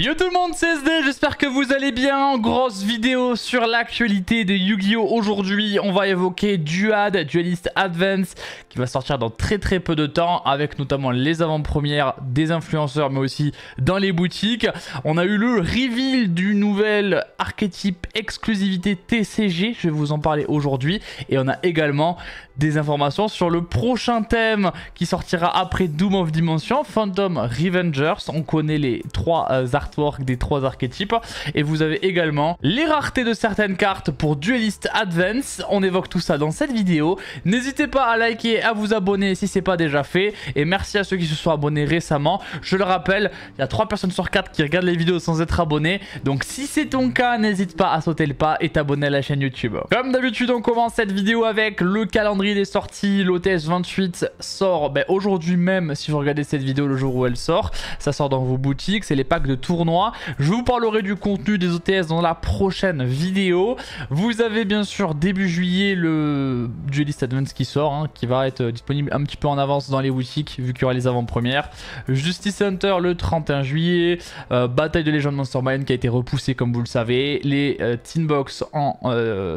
Yo tout le monde, c'est SD, j'espère que vous allez bien. Grosse vidéo sur l'actualité de Yu-Gi-Oh! Aujourd'hui, on va évoquer Duad, Duelist Advance, qui va sortir dans très peu de temps, avec notamment les avant-premières des influenceurs, mais aussi dans les boutiques. On a eu le reveal du nouvel archétype exclusivité TCG, je vais vous en parler aujourd'hui. Et on a également des informations sur le prochain thème qui sortira après Doom of Dimension, Phantom Revengers. On connaît les trois artworks des trois archétypes. Et vous avez également les raretés de certaines cartes pour Duelist Advance. On évoque tout ça dans cette vidéo. N'hésitez pas à liker, à vous abonner si ce n'est pas déjà fait. Et merci à ceux qui se sont abonnés récemment. Je le rappelle, il y a 3 personnes sur 4 qui regardent les vidéos sans être abonnés. Donc si c'est ton cas, n'hésite pas à sauter le pas et t'abonner à la chaîne YouTube. Comme d'habitude, on commence cette vidéo avec le calendrier des sorties. L'OTS 28 sort aujourd'hui même, si vous regardez cette vidéo le jour où elle sort. Ça sort dans vos boutiques, c'est les packs de tournois. Je vous parlerai du contenu des OTS dans la prochaine vidéo. Vous avez bien sûr début juillet le Duelist Advance qui sort, qui va être disponible un petit peu en avance dans les boutiques vu qu'il y aura les avant-premières. Justice Hunter le 31 juillet, Bataille de Légende Monster Mine qui a été repoussé comme vous le savez, les Teen Box en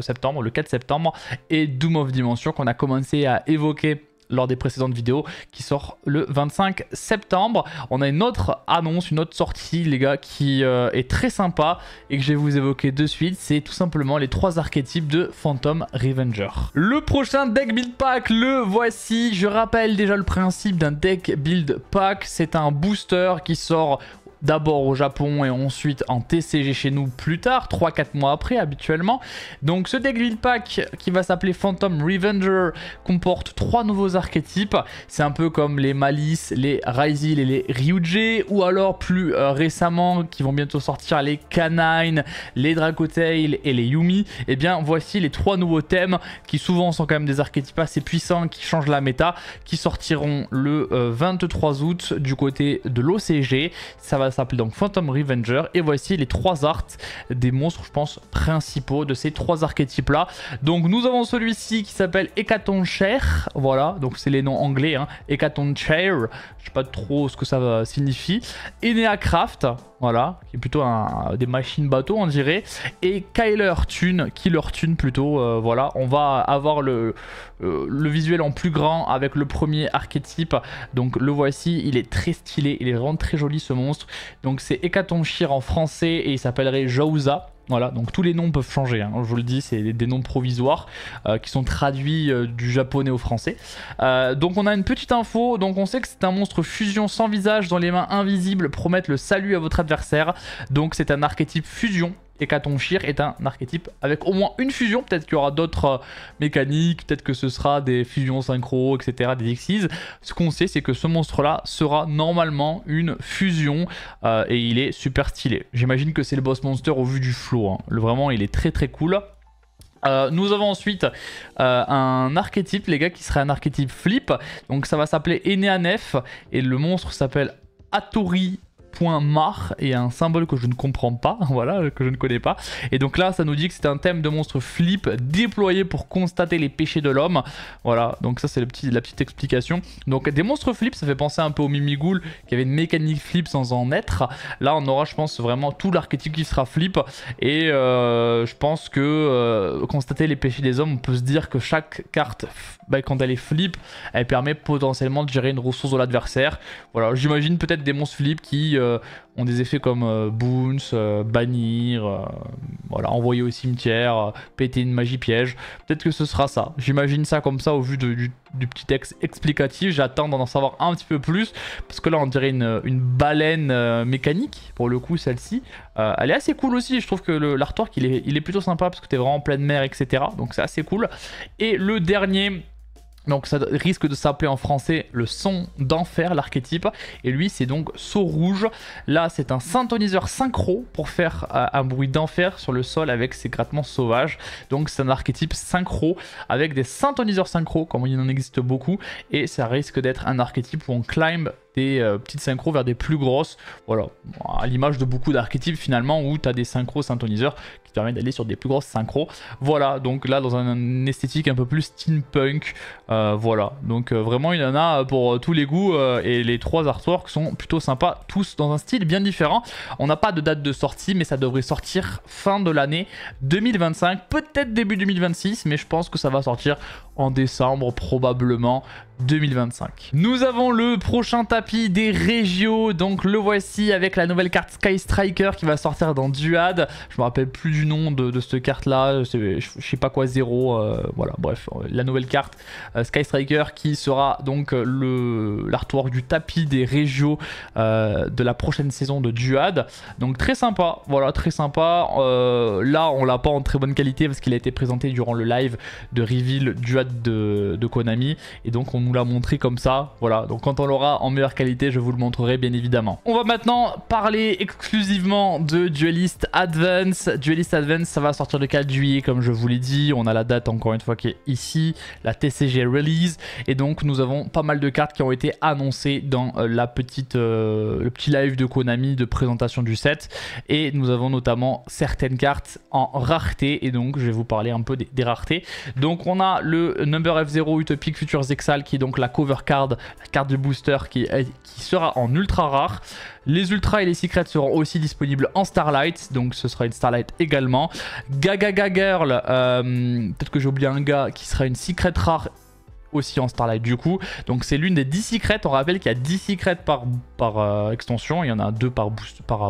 septembre, le 4 septembre, et Doom of Dimension qu'on a commencé à évoquer lors des précédentes vidéos, qui sort le 25 septembre. On a une autre annonce, une autre sortie les gars qui est très sympa et que je vais vous évoquer de suite. C'est tout simplement les 3 archétypes de Phantom Revenger. Le prochain deck build pack, le voici. Je rappelle déjà le principe d'un deck build pack. C'est un booster qui sort d'abord au Japon et ensuite en TCG chez nous plus tard, 3-4 mois après habituellement. Donc ce deck build pack qui va s'appeler Phantom Revenger comporte 3 nouveaux archétypes. C'est un peu comme les Malice, les Raizil et les Ryuji, ou alors plus récemment qui vont bientôt sortir les Canine, les Dracotail et les Yumi. Et bien voici les 3 nouveaux thèmes qui souvent sont quand même des archétypes assez puissants qui changent la méta, qui sortiront le 23 août du côté de l'OCG. Ça va s'appelle donc Phantom Revenger et voici les 3 arts des monstres, je pense, principaux de ces 3 archétypes là. Donc nous avons celui-ci qui s'appelle Hecatoncheir, voilà, donc c'est les noms anglais, Hecatoncheir, je sais pas trop ce que ça signifie. Eneacraft, voilà, qui est plutôt des machines bateaux on dirait, et Killer Tune plutôt, voilà, on va avoir le visuel en plus grand avec le premier archétype, donc le voici, il est très stylé, il est vraiment très joli ce monstre. Donc c'est Hecatoncheir en français et il s'appellerait Jouza. Voilà, donc tous les noms peuvent changer, je vous le dis, c'est des noms provisoires qui sont traduits du japonais au français. Donc on a une petite info, donc on sait que c'est un monstre fusion sans visage dont les mains invisibles promettent le salut à votre adversaire. Donc c'est un archétype fusion. Hecatoncheir est un archétype avec au moins une fusion, peut-être qu'il y aura d'autres mécaniques, peut-être que ce sera des fusions synchro, etc., des Xyz. Ce qu'on sait, c'est que ce monstre-là sera normalement une fusion et il est super stylé. J'imagine que c'est le boss monster au vu du flow, vraiment il est très cool. Nous avons ensuite un archétype, les gars, qui serait un archétype flip, donc ça va s'appeler Eneanef et le monstre s'appelle Atori .mar et un symbole que je ne comprends pas, voilà, que je ne connais pas. Et donc là ça nous dit que c'est un thème de monstre flip déployé pour constater les péchés de l'homme. Voilà, donc ça c'est la petite explication. Donc des monstres flip, ça fait penser un peu au Mimighoul qui avait une mécanique flip sans en être. Là on aura, je pense, vraiment tout l'archétype qui sera flip. Et je pense que constater les péchés des hommes, on peut se dire que chaque carte, quand elle est flip, elle permet potentiellement de gérer une ressource de l'adversaire. Voilà, j'imagine peut-être des monstres flip qui ont des effets comme bounce, bannir, voilà, envoyer au cimetière, péter une magie piège. Peut-être que ce sera ça. J'imagine ça comme ça au vu du petit texte explicatif. J'attends d'en savoir un petit peu plus parce que là on dirait une baleine mécanique pour le coup celle-ci. Elle est assez cool aussi. Je trouve que l'artwork il est plutôt sympa parce que t'es vraiment en pleine mer, etc. Donc c'est assez cool. Et le dernier, donc ça risque de s'appeler en français le son d'enfer, l'archétype. Et lui c'est donc Saut Rouge. Là c'est un synthoniseur synchro pour faire un bruit d'enfer sur le sol avec ses grattements sauvages. Donc c'est un archétype synchro avec des synthoniseurs synchro comme il en existe beaucoup. Et ça risque d'être un archétype où on climb des petites synchros vers des plus grosses. Voilà, à l'image de beaucoup d'archétypes finalement où tu as des synchros synthoniseurs qui te permettent d'aller sur des plus grosses synchros. Voilà, donc là dans une esthétique un peu plus steampunk. Voilà, donc vraiment il y en a pour tous les goûts et les 3 artworks sont plutôt sympas, tous dans un style bien différent. On n'a pas de date de sortie, mais ça devrait sortir fin de l'année 2025, peut-être début 2026, mais je pense que ça va sortir en décembre probablement 2025. Nous avons le prochain tapis des Régios, donc le voici avec la nouvelle carte Sky Striker qui va sortir dans Duad. Je me rappelle plus du nom de cette carte là, je sais pas quoi, 0, voilà, bref, la nouvelle carte Sky Striker qui sera donc l'artwork du tapis des Régios de la prochaine saison de Duad. Donc très sympa, voilà, très sympa. Là on l'a pas en très bonne qualité parce qu'il a été présenté durant le live de reveal Duad de Konami, et donc on nous l'a montré comme ça. Voilà, donc quand on l'aura en meilleure qualité, je vous le montrerai bien évidemment. On va maintenant parler exclusivement de Duelist Advance. Duelist Advance, ça va sortir le 4 juillet comme je vous l'ai dit. On a la date encore une fois qui est ici, la TCG Release, et donc nous avons pas mal de cartes qui ont été annoncées dans le petit live de Konami de présentation du set, et nous avons notamment certaines cartes en rareté, et donc je vais vous parler un peu des raretés. Donc on a le Number F0 Utopic Futures Exile qui est donc la cover card, la carte de booster qui sera en ultra rare. Les ultras et les secrets seront aussi disponibles en Starlight, donc ce sera une Starlight également. Gaga Girl, peut-être que j'ai oublié un gars, qui sera une secret rare aussi en Starlight du coup. Donc c'est l'une des 10 secrets. On rappelle qu'il y a 10 secrets par extension. Il y en a 2 par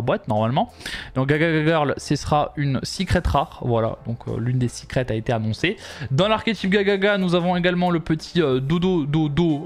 boîte normalement. Donc Gaga Girl, ce sera une secret rare. Voilà, donc l'une des secrets a été annoncée. Dans l'archétype Gagaga, nous avons également le petit Dodo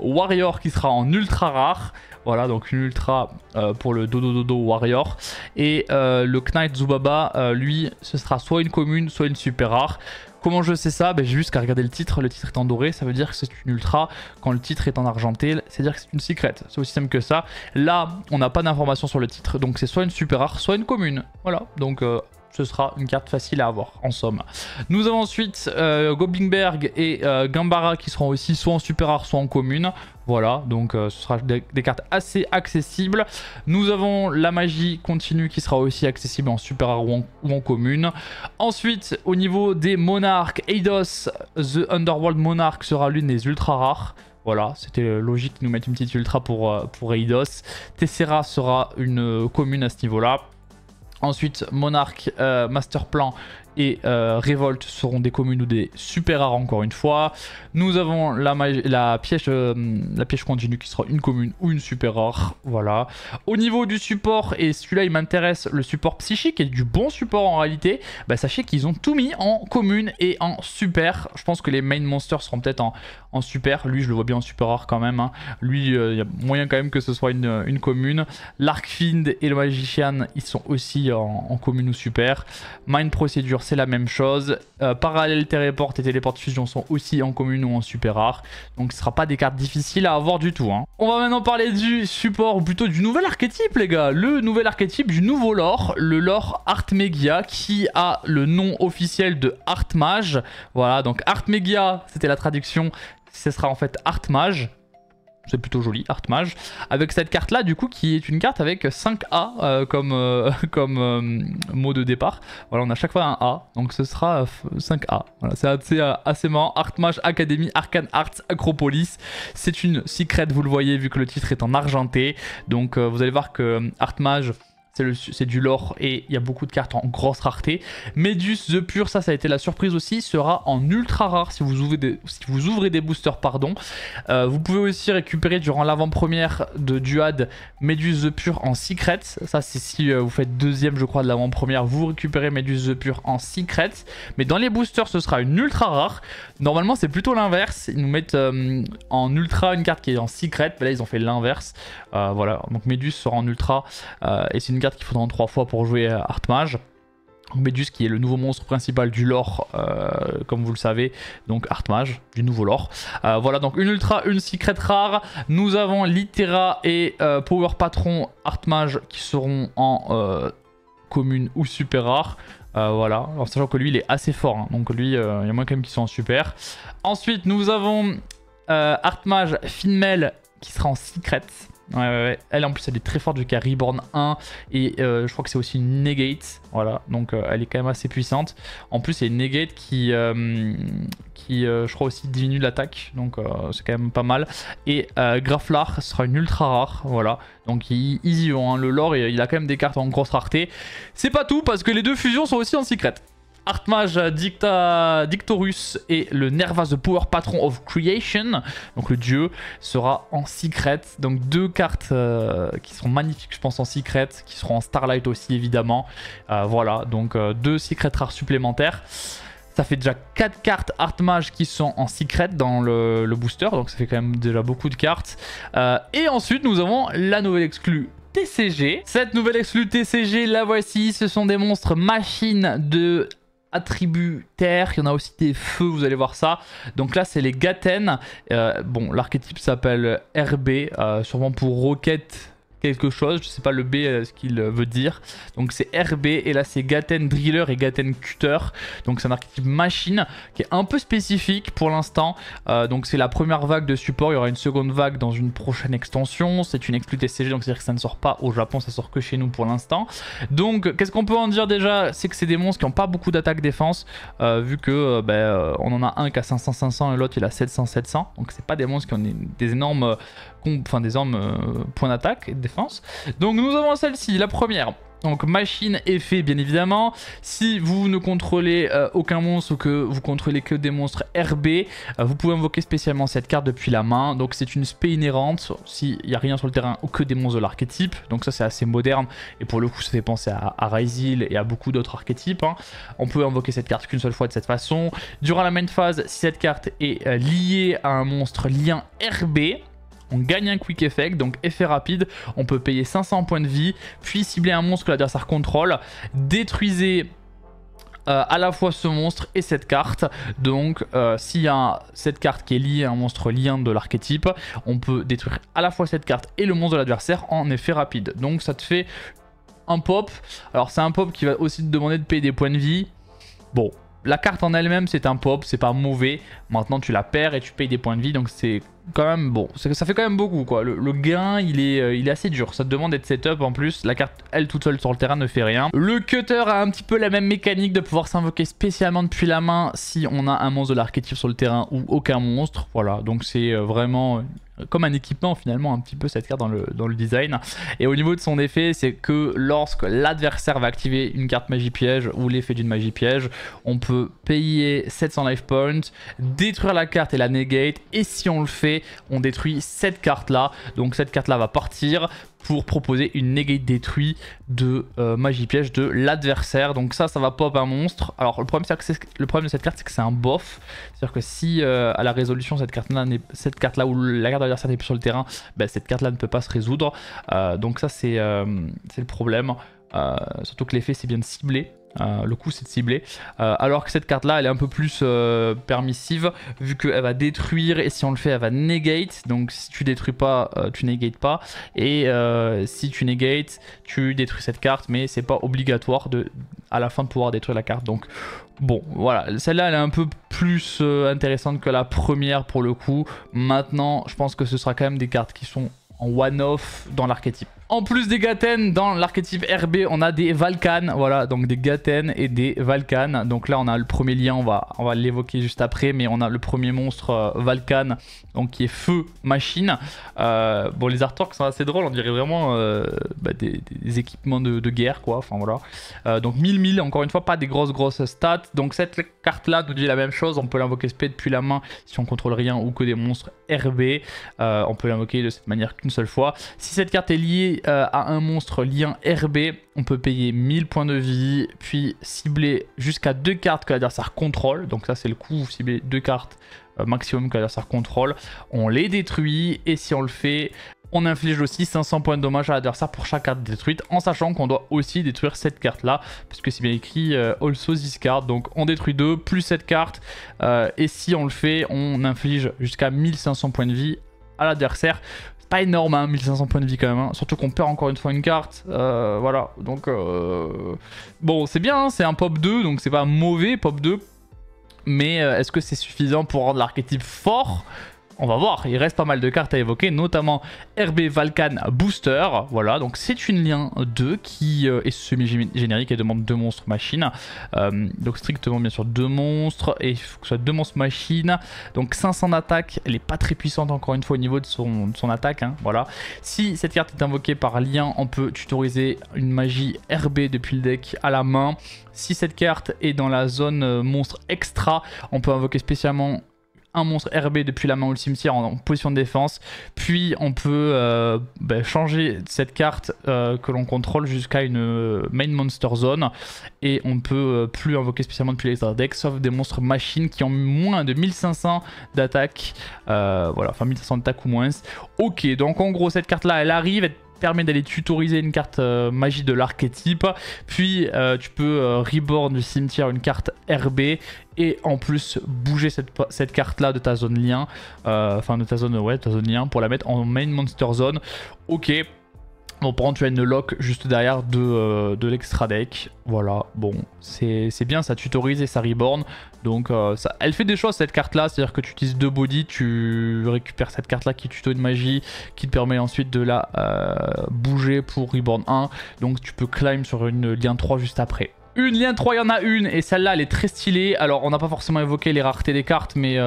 Warrior qui sera en ultra rare. Voilà, donc une ultra pour le Dodo Warrior. Et le Knight Zubaba, lui, ce sera soit une commune, soit une super rare. Comment je sais ça? J'ai juste qu'à regarder le titre est en doré, ça veut dire que c'est une ultra. Quand le titre est en argenté, c'est-à-dire que c'est une secret. C'est aussi simple que ça. Là, on n'a pas d'informations sur le titre, donc c'est soit une super rare, soit une commune. Voilà, donc ce sera une carte facile à avoir en somme. Nous avons ensuite Goblinberg et Gambara qui seront aussi soit en super rare, soit en commune. Voilà, donc ce sera des cartes assez accessibles. Nous avons la magie continue qui sera aussi accessible en super rare ou en commune. Ensuite, au niveau des monarques, Eidos, The Underworld Monarch sera l'une des ultra rares. Voilà, c'était logique de nous mettre une petite ultra pour Eidos. Tessera sera une commune à ce niveau-là. Ensuite, Monarch, Master Plan et Révolte seront des communes ou des super rares encore une fois. Nous avons la piège continue qui sera une commune ou une super rare. Voilà. Au niveau du support, et celui-là il m'intéresse, le support psychique est du bon support en réalité. Sachez qu'ils ont tout mis en commune et en super. Je pense que les main monsters seront peut-être en super. Lui je le vois bien en super rare quand même. Hein. Lui il y a moyen quand même que ce soit une commune. L'Arcfiend et le Magician ils sont aussi en commune ou super. Mind Procedure c'est la même chose. Parallèle Téléport et Téléport Fusion sont aussi en commune ou en super rare. Donc ce ne sera pas des cartes difficiles à avoir du tout. Hein. On va maintenant parler du support, ou plutôt du nouvel archétype les gars. Le nouvel archétype du nouveau lore, le lore Artmegia qui a le nom officiel de Artmage. Voilà, donc Artmegia c'était la traduction, ce sera en fait Artmage. C'est plutôt joli, Artmage. Avec cette carte là du coup qui est une carte avec 5A comme mot de départ. Voilà, on a chaque fois un A, donc ce sera 5A. Voilà, c'est assez marrant. Artmage Academy, Arcane Arts, Acropolis. C'est une secret, vous le voyez vu que le titre est en argenté. Donc vous allez voir que Artmage... c'est du lore et il y a beaucoup de cartes en grosse rareté. Medus The Pure, ça a été la surprise aussi, sera en ultra rare si vous ouvrez des boosters. Pardon. Vous pouvez aussi récupérer durant l'avant-première de Duad Medus The Pure en secret. Ça c'est si vous faites deuxième je crois de l'avant-première, vous récupérez Medus The Pure en secret. Mais dans les boosters ce sera une ultra rare. Normalement c'est plutôt l'inverse. Ils nous mettent en ultra une carte qui est en secret. Mais là ils ont fait l'inverse. Voilà, donc Medus sera en ultra et c'est une carte qu'il faudra en 3 fois pour jouer Artmage. Medus qui est le nouveau monstre principal du lore, comme vous le savez, donc Artmage, du nouveau lore. Voilà, donc une ultra, une secret rare. Nous avons Litera et Power Patron Artmage qui seront en commune ou super rare. Voilà, en sachant que lui il est assez fort, hein. Donc lui il y a moins quand même qui sont en super. Ensuite nous avons Artmage Finmel qui sera en secret. Ouais. Elle en plus elle est très forte vu qu'elle Reborn 1 et je crois que c'est aussi une negate. Voilà, donc elle est quand même assez puissante. En plus il y a une negate qui je crois aussi diminue l'attaque, donc c'est quand même pas mal. Et Graflar sera une ultra rare, voilà. Donc easy hein. Le lore il a quand même des cartes en grosse rareté. C'est pas tout parce que les deux fusions sont aussi en secret. Artmage Dictorus et le Nervas the Power Patron of Creation, donc le dieu, sera en secret. Donc deux cartes qui seront magnifiques je pense en secret, qui seront en Starlight aussi évidemment. Voilà, donc deux secrets rares supplémentaires. Ça fait déjà 4 cartes Artmage qui sont en secret dans le booster, donc ça fait quand même déjà beaucoup de cartes. Et ensuite nous avons la nouvelle exclue TCG. Cette nouvelle exclue TCG, la voici, ce sont des monstres machines de attributs terre, il y en a aussi des feux, vous allez voir ça. Donc là c'est les Gaten, bon l'archétype s'appelle RB, sûrement pour Rocket quelque chose, je sais pas le B ce qu'il veut dire. Donc c'est RB et là c'est Gaten Driller et Gaten Cutter. Donc c'est un archétype machine qui est un peu spécifique pour l'instant. Donc c'est la première vague de support, il y aura une seconde vague dans une prochaine extension. C'est une exclue TCG donc c'est à dire que ça ne sort pas au Japon, ça sort que chez nous pour l'instant. Donc qu'est-ce qu'on peut en dire déjà? C'est que c'est des monstres qui n'ont pas beaucoup d'attaque défense vu que on en a un qui a 500-500 et l'autre il a 700-700. Donc c'est pas des monstres qui ont des énormes points d'attaque et de défense. Donc nous avons celle-ci, la première. Donc machine effet bien évidemment. Si vous ne contrôlez aucun monstre ou que vous contrôlez que des monstres RB, vous pouvez invoquer spécialement cette carte depuis la main. Donc c'est une spé inhérente s'il n'y a rien sur le terrain ou que des monstres de l'archétype. Donc ça c'est assez moderne et pour le coup ça fait penser à Ryzil et à beaucoup d'autres archétypes. Hein. On peut invoquer cette carte qu'une seule fois de cette façon. Durant la main phase, si cette carte est liée à un monstre lien RB, on gagne un quick effect, donc effet rapide, on peut payer 500 points de vie, puis cibler un monstre que l'adversaire contrôle, détruisez à la fois ce monstre et cette carte. Donc s'il y a cette carte qui est liée à un monstre lien de l'archétype, on peut détruire à la fois cette carte et le monstre de l'adversaire en effet rapide. Donc ça te fait un pop, alors c'est un pop qui va aussi te demander de payer des points de vie. Bon, la carte en elle-même c'est un pop, c'est pas mauvais. Maintenant tu la perds et tu payes des points de vie, donc c'est quand même bon. Ça fait quand même beaucoup quoi. Le gain il est assez dur. Ça te demande d'être setup en plus. La carte elle toute seule sur le terrain ne fait rien. Le cutter a un petit peu la même mécanique de pouvoir s'invoquer spécialement depuis la main si on a un monstre de l'archétype sur le terrain ou aucun monstre. Voilà, donc c'est vraiment comme un équipement finalement un petit peu cette carte dans le design. Et au niveau de son effet, c'est que lorsque l'adversaire va activer une carte magie piège ou l'effet d'une magie piège, on peut payer 700 life points, détruire la carte et la negate, et si on le fait, on détruit cette carte là. Donc cette carte là va partir pour proposer une negate détruit de magie piège de l'adversaire. Donc ça va pop un monstre. Alors le problème de cette carte c'est que c'est un buff. C'est-à-dire que si à la résolution cette carte là où la carte adversaire n'est plus sur le terrain, cette carte là ne peut pas se résoudre. Donc ça c'est le problème. Surtout que l'effet c'est bien de cibler. Le coup c'est de cibler, alors que cette carte là elle est un peu plus permissive vu qu'elle va détruire et si on le fait elle va negate. Donc si tu détruis pas tu negates pas, et si tu negates tu détruis cette carte, mais c'est pas obligatoire à la fin de pouvoir détruire la carte. Donc bon voilà, celle-là elle est un peu plus intéressante que la première pour le coup. Maintenant je pense que ce sera quand même des cartes qui sont en one-off dans l'archétype. En plus des Gaten, dans l'archétype RB, on a des Valkan, voilà, donc des Gaten et des Valkan. Donc là, on a le premier lien, on va l'évoquer juste après, mais on a le premier monstre Valkan, donc qui est feu machine. Bon, les artworks sont assez drôles, on dirait vraiment des équipements de guerre, quoi. Enfin voilà. Donc 1000, encore une fois, pas des grosses stats. Donc cette carte-là nous dit la même chose, on peut l'invoquer spé depuis la main si on contrôle rien ou que des monstres RB. On peut l'invoquer de cette manière qu'une seule fois. Si cette carte est liée à un monstre lien RB, on peut payer 1000 points de vie, puis cibler jusqu'à 2 cartes que l'adversaire contrôle. Donc ça c'est le coup, cibler 2 cartes maximum que l'adversaire contrôle. On les détruit et si on le fait, on inflige aussi 500 points de dommage à l'adversaire pour chaque carte détruite, en sachant qu'on doit aussi détruire cette carte là, parce que c'est bien écrit also this card. Donc on détruit 2 plus cette carte, et si on le fait, on inflige jusqu'à 1500 points de vie à l'adversaire. Pas énorme, hein, 1500 points de vie quand même, hein. Surtout qu'on perd encore une fois une carte, voilà, donc bon c'est bien, hein, c'est un pop 2, donc c'est pas mauvais pop 2, mais est-ce que c'est suffisant pour rendre l'archétype fort? on va voir, il reste pas mal de cartes à évoquer, notamment RB Valkan Booster. Voilà, donc c'est une lien 2 qui est semi-générique et demande 2 monstres machines. Donc strictement bien sûr 2 monstres, et il faut que ce soit 2 monstres machines. Donc 500 d'attaque, elle est pas très puissante encore une fois au niveau de son attaque. Hein, voilà. Si cette carte est invoquée par lien, on peut tutoriser une magie RB depuis le deck à la main. Si cette carte est dans la zone monstre extra, on peut invoquer spécialement un monstre RB depuis la main ou le cimetière en position de défense. Puis on peut changer cette carte que l'on contrôle jusqu'à une main monster zone. Et on ne peut plus invoquer spécialement depuis l'extra deck, sauf des monstres machines qui ont moins de 1500 d'attaque. Voilà, enfin 1500 d'attaque ou moins. Ok, donc en gros cette carte là elle arrive, elle permet d'aller tutoriser une carte magie de l'archétype, puis tu peux reborn du cimetière une carte RB et en plus bouger cette carte là de ta zone lien, enfin de ta zone, ouais, ta zone lien pour la mettre en main monster zone. Ok. Bon, par contre, tu as une lock juste derrière de l'extra deck. Voilà, bon, c'est bien, ça tutorise et ça reborn. Donc, elle fait des choses cette carte-là. C'est-à-dire que tu utilises 2 body, tu récupères cette carte-là qui tuto une magie, qui te permet ensuite de la bouger pour reborn 1. Donc, tu peux climb sur une lien 3 juste après. Une lien 3, il y en a une, et celle-là, elle est très stylée. Alors, on n'a pas forcément évoqué les raretés des cartes, mais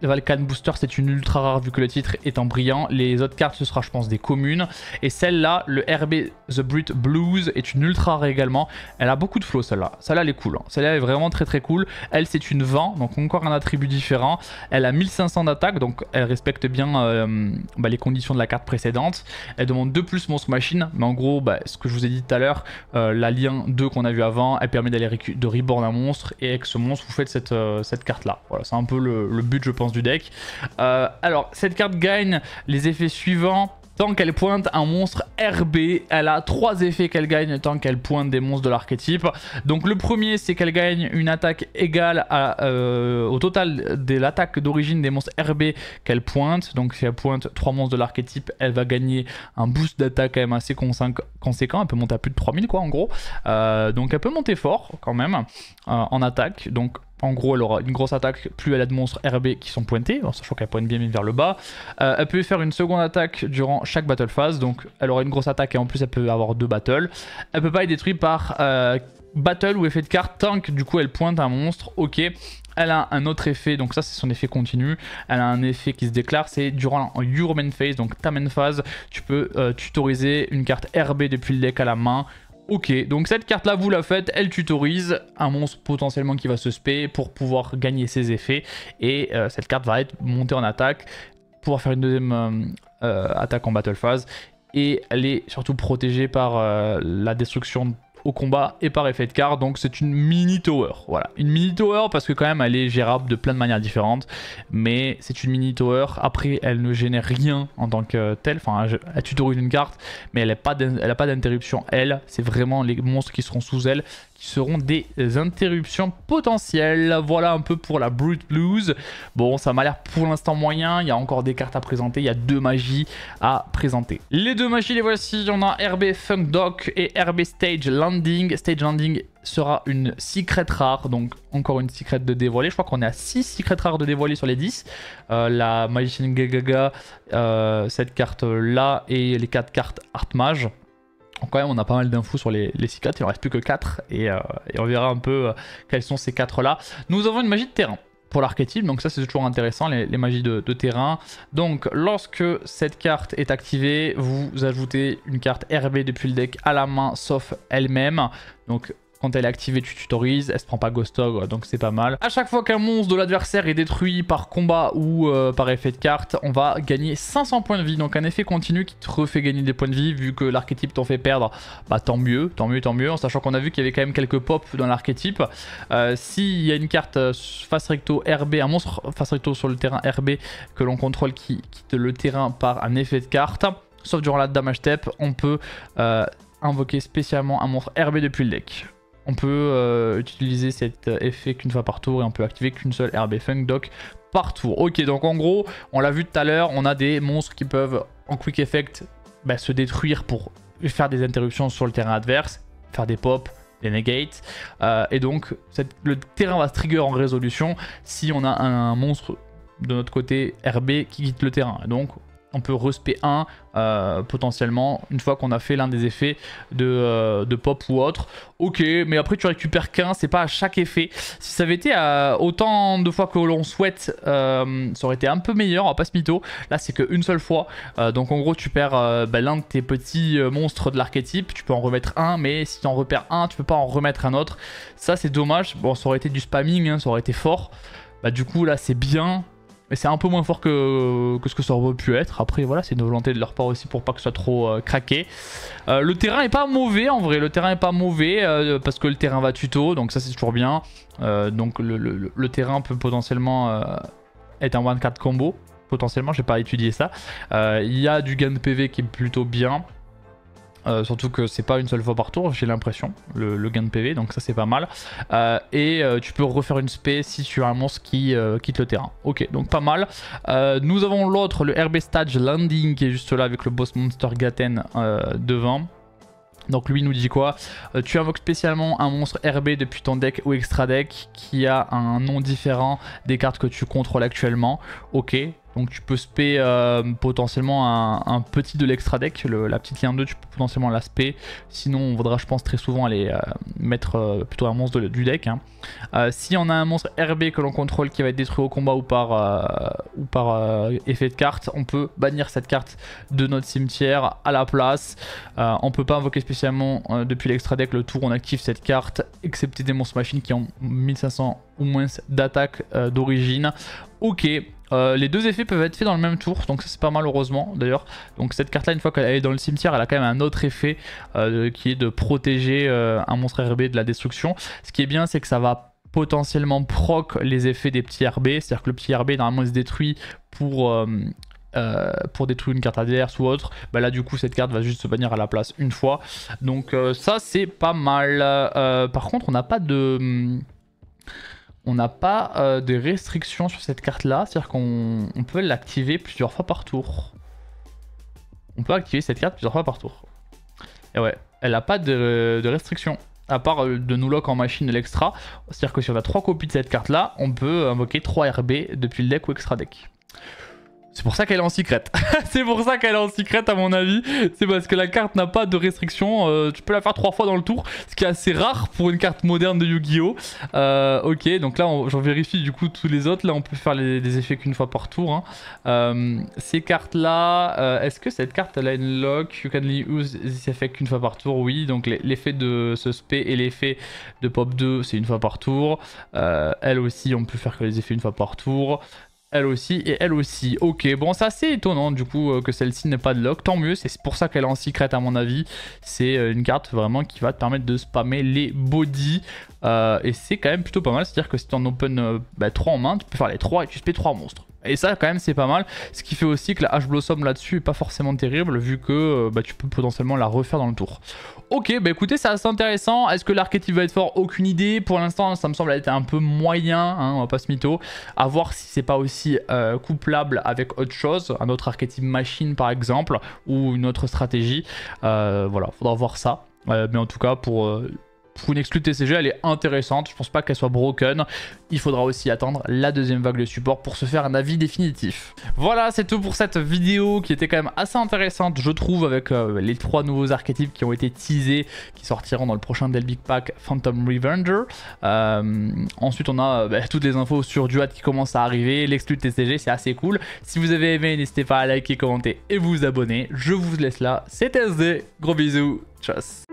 Valkan Booster, c'est une ultra rare vu que le titre est en brillant. Les autres cartes, ce sera, je pense, des communes. Et celle-là, le RB The Brute Blues, est une ultra rare également. Elle a beaucoup de flow, celle-là. Celle-là, elle est cool. Hein. Celle-là est vraiment très très cool. Elle, c'est une vent, donc encore un attribut différent. Elle a 1500 d'attaque, donc elle respecte bien les conditions de la carte précédente. Elle demande 2+ monstre machine, mais en gros, ce que je vous ai dit tout à l'heure, la lien 2 qu'on a vu avant, elle permet d'aller de reborn un monstre, et avec ce monstre vous faites cette carte là. Voilà, c'est un peu le but je pense du deck. Alors cette carte gagne les effets suivants tant qu'elle pointe un monstre RB. Elle a 3 effets qu'elle gagne tant qu'elle pointe des monstres de l'archétype. Donc le premier, c'est qu'elle gagne une attaque égale au total de l'attaque d'origine des monstres RB qu'elle pointe. Donc si elle pointe 3 monstres de l'archétype, elle va gagner un boost d'attaque quand même assez conséquent. Elle peut monter à plus de 3000 quoi en gros. Donc elle peut monter fort quand même en attaque. Donc en gros, elle aura une grosse attaque, plus elle a de monstres RB qui sont pointés, en sachant qu'elle pointe bien vers le bas. Elle peut faire une seconde attaque durant chaque battle phase, donc elle aura une grosse attaque et en plus elle peut avoir 2 battles. Elle peut pas être détruite par battle ou effet de carte tant que du coup elle pointe un monstre. Ok. Elle a un autre effet, donc ça c'est son effet continu. Elle a un effet qui se déclare, c'est durant your main phase, donc ta main phase, tu peux tutoriser une carte RB depuis le deck à la main. Ok, donc cette carte là vous la faites, elle tutorise un monstre potentiellement qui va se spé pour pouvoir gagner ses effets. Et cette carte va être montée en attaque, pouvoir faire une deuxième attaque en battle phase. Et elle est surtout protégée par la destruction au combat et par effet de carte, donc c'est une mini tower. Voilà, une mini tower parce que quand même elle est gérable de plein de manières différentes, mais c'est une mini tower. Après elle ne génère rien en tant que telle, enfin elle tutorise une carte mais elle n'a pas d'interruption. Elle, c'est vraiment les monstres qui seront sous elle qui seront des interruptions potentielles. Voilà un peu pour la Brute Blues. Bon, ça m'a l'air pour l'instant moyen. Il y a encore des cartes à présenter. Il y a 2 magies à présenter. Les 2 magies, les voici. On a RB Funk Dock et RB Stage Landing. Stage Landing sera une secret rare. Donc encore une secret de dévoiler. Je crois qu'on est à 6 secrets rares de dévoiler sur les 10. La Magician Gagaga, cette carte là et les 4 cartes Art Mage. Donc quand même on a pas mal d'infos sur les 6 cartes, il en reste plus que 4 et on verra un peu quelles sont ces 4 là. Nous avons une magie de terrain pour l'archétype, donc ça c'est toujours intéressant, les magies de terrain. Donc lorsque cette carte est activée, vous ajoutez une carte RB depuis le deck à la main sauf elle-même. Donc quand elle est activée, tu tutorises, elle se prend pas Ghost Ogre, donc c'est pas mal. À chaque fois qu'un monstre de l'adversaire est détruit par combat ou par effet de carte, on va gagner 500 points de vie. Donc un effet continu qui te refait gagner des points de vie, vu que l'archétype t'en fait perdre, bah tant mieux, en sachant qu'on a vu qu'il y avait quand même quelques pops dans l'archétype. S'il y a une carte face recto RB, un monstre face recto sur le terrain RB que l'on contrôle qui quitte le terrain par un effet de carte, sauf durant la damage step, on peut invoquer spécialement un monstre RB depuis le deck. On peut utiliser cet effet qu'une fois par tour et on peut activer qu'une seule RB Funk Dock par tour. Ok, donc en gros, on l'a vu tout à l'heure, on a des monstres qui peuvent en quick effect se détruire pour faire des interruptions sur le terrain adverse, faire des pops, des negates. Et donc le terrain va se trigger en résolution si on a un monstre de notre côté RB qui quitte le terrain. Donc on peut respect 1 potentiellement une fois qu'on a fait l'un des effets de pop ou autre. Ok, mais après tu récupères qu'un, c'est pas à chaque effet. Si ça avait été autant de fois que l'on souhaite, ça aurait été un peu meilleur, on va pas se mytho. Là c'est qu'une seule fois, donc en gros tu perds l'un de tes petits monstres de l'archétype, tu peux en remettre un, mais si tu en repères un, tu peux pas en remettre un autre. Ça c'est dommage, bon ça aurait été du spamming, hein, ça aurait été fort. Bah du coup là c'est bien. Mais c'est un peu moins fort que ce que ça aurait pu être. Après, voilà, c'est une volonté de leur part aussi pour pas que ce soit trop craqué. Le terrain est pas mauvais, en vrai. Le terrain est pas mauvais parce que le terrain va tuto. Donc ça, c'est toujours bien. Donc le terrain peut potentiellement être un one card combo. Potentiellement, j'ai pas étudié ça. Il y a du gain de PV qui est plutôt bien. Surtout que c'est pas une seule fois par tour, j'ai l'impression, le gain de PV, donc ça c'est pas mal. Tu peux refaire une spé si tu as un monstre qui quitte le terrain. Ok, donc pas mal. Nous avons l'autre, le RB Stage Landing, qui est juste là avec le boss monster Gaten devant. Donc lui nous dit quoi? Tu invoques spécialement un monstre RB depuis ton deck ou extra deck qui a un nom différent des cartes que tu contrôles actuellement. Ok. Donc tu peux spé potentiellement un petit de l'extra deck, la petite ligne 2, tu peux potentiellement la spé. Sinon on voudra je pense très souvent aller mettre plutôt un monstre du deck. Hein. Si on a un monstre RB que l'on contrôle qui va être détruit au combat ou par effet de carte, on peut bannir cette carte de notre cimetière à la place. On peut pas invoquer spécialement depuis l'extra deck le tour où on active cette carte, excepté des monstres machines qui ont 1500 ou moins d'attaque d'origine. Ok. Les deux effets peuvent être faits dans le même tour, donc ça c'est pas mal heureusement d'ailleurs. Donc cette carte là, une fois qu'elle est dans le cimetière, elle a quand même un autre effet qui est de protéger un monstre RB de la destruction. Ce qui est bien, c'est que ça va potentiellement proc les effets des petits RB, c'est-à-dire que le petit RB normalement il se détruit pour détruire une carte adverse ou autre. Bah là du coup cette carte va juste se bannir à la place une fois, donc ça c'est pas mal. Par contre on n'a pas de... On n'a pas de restrictions sur cette carte là, c'est à dire qu'on peut l'activer plusieurs fois par tour. On peut activer cette carte plusieurs fois par tour. Et ouais, elle n'a pas de restrictions. À part de nous lock en machine de l'extra. C'est-à-dire que si on a 3 copies de cette carte là, on peut invoquer 3 RB depuis le deck ou extra deck. C'est pour ça qu'elle est en secret. C'est pour ça qu'elle est en secret à mon avis. C'est parce que la carte n'a pas de restriction. Tu peux la faire 3 fois dans le tour. Ce qui est assez rare pour une carte moderne de Yu-Gi-Oh! Ok, donc là j'en vérifie du coup tous les autres. Là on peut faire des effets qu'une fois par tour. Hein. Ces cartes là, est-ce que cette carte elle a une lock? You can only use this effect qu'une fois par tour. Oui, donc l'effet de ce spé et l'effet de pop 2 c'est une fois par tour. Elle aussi on peut faire que les effets une fois par tour. Elle aussi et elle aussi. Ok, bon c'est assez étonnant du coup que celle-ci n'ait pas de lock. Tant mieux, c'est pour ça qu'elle est en secret à mon avis. C'est une carte vraiment qui va te permettre de spammer les bodies. Et c'est quand même plutôt pas mal. C'est-à-dire que si tu en open 3 en main, tu peux faire les 3 et tu spais 3 monstres. Et ça quand même c'est pas mal. Ce qui fait aussi que la H Blossom là-dessus est pas forcément terrible vu que tu peux potentiellement la refaire dans le tour. Ok, bah écoutez c'est assez intéressant. Est-ce que l'archétype va être fort? Aucune idée. Pour l'instant ça me semble être un peu moyen, hein, on va pas se mytho. À voir si c'est pas aussi couplable avec autre chose. Un autre archétype machine par exemple. Ou une autre stratégie. Voilà, faudra voir ça. Mais en tout cas pour une exclue TCG, elle est intéressante. Je pense pas qu'elle soit broken. Il faudra aussi attendre la deuxième vague de support pour se faire un avis définitif. Voilà, c'est tout pour cette vidéo qui était quand même assez intéressante, je trouve, avec les 3 nouveaux archétypes qui ont été teasés, qui sortiront dans le prochain Del Big Pack Phantom Revenger. Ensuite, on a toutes les infos sur Duat qui commence à arriver, l'exclue TCG, c'est assez cool. Si vous avez aimé, n'hésitez pas à liker, commenter et vous abonner. Je vous laisse là. C'était SD, gros bisous, tchuss.